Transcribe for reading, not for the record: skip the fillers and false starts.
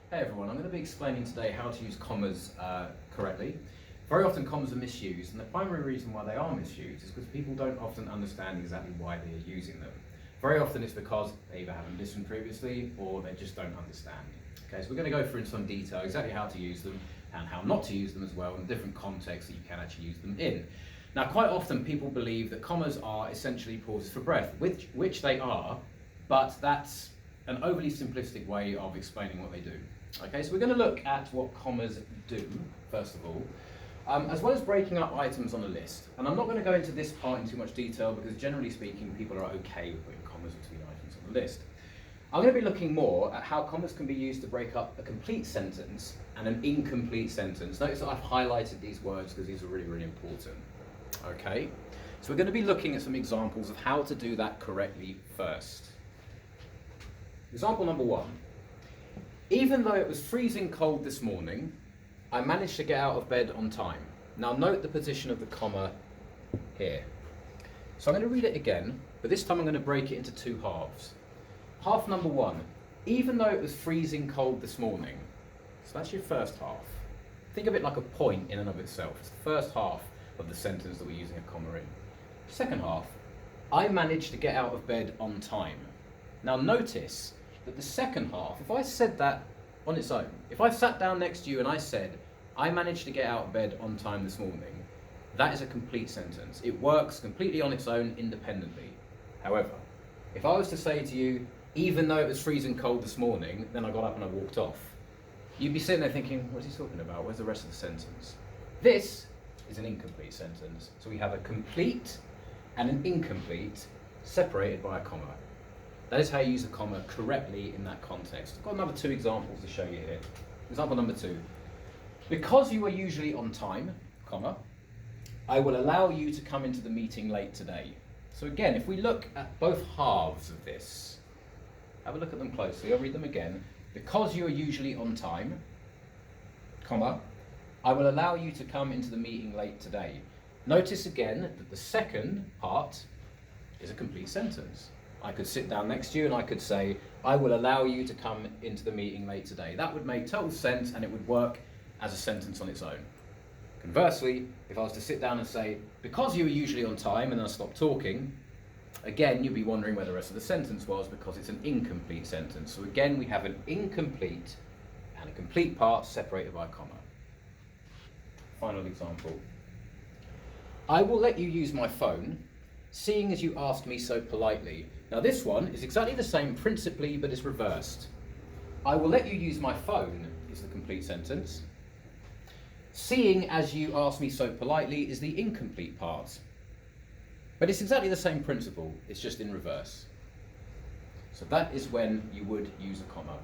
Hey everyone, I'm going to be explaining today how to use commas correctly. Very often commas are misused, and the primary reason why they are misused is because people don't often understand exactly why they are using them. Very often it's because they either haven't listened previously or they just don't understand. Okay, so we're going to go through in some detail exactly how to use them and how not to use them as well, and different contexts that you can actually use them in. Now, quite often people believe that commas are essentially pauses for breath, which they are, but that's an overly simplistic way of explaining what they do. Okay, so we're going to look at what commas do, first of all, as well as breaking up items on a list. And I'm not going to go into this part in too much detail because generally speaking, people are okay with putting commas between items on the list. I'm going to be looking more at how commas can be used to break up a complete sentence and an incomplete sentence. Notice that I've highlighted these words because these are really, really important. Okay, so we're going to be looking at some examples of how to do that correctly first. Example number one. Even though it was freezing cold this morning, I managed to get out of bed on time. Now note the position of the comma here. So I'm going to read it again, but this time I'm going to break it into two halves. Half number one, even though it was freezing cold this morning. So that's your first half. Think of it like a point in and of itself. It's the first half of the sentence that we're using a comma in. Second half, I managed to get out of bed on time. Now notice that the second half, if I said that on its own, if I sat down next to you and I said, I managed to get out of bed on time this morning, that is a complete sentence. It works completely on its own independently. However, if I was to say to you, even though it was freezing cold this morning, then I got up and I walked off, you'd be sitting there thinking, what's he talking about? Where's the rest of the sentence? This is an incomplete sentence. So we have a complete and an incomplete separated by a comma. That is how you use a comma correctly in that context. I've got another two examples to show you here. Example number two. Because you are usually on time, comma, I will allow you to come into the meeting late today. So again, if we look at both halves of this, have a look at them closely. I'll read them again. Because you are usually on time, comma, I will allow you to come into the meeting late today. Notice again that the second part is a complete sentence. I could sit down next to you and I could say, I will allow you to come into the meeting late today. That would make total sense and it would work as a sentence on its own. Conversely, if I was to sit down and say, because you are usually on time, and then I stop talking, again, you'd be wondering where the rest of the sentence was because it's an incomplete sentence. So again, we have an incomplete and a complete part separated by a comma. Final example. I will let you use my phone, seeing as you asked me so politely. Now this one is exactly the same principally, but it's reversed. I will let you use my phone is the complete sentence. Seeing as you asked me so politely is the incomplete part. But it's exactly the same principle, it's just in reverse. So that is when you would use a comma.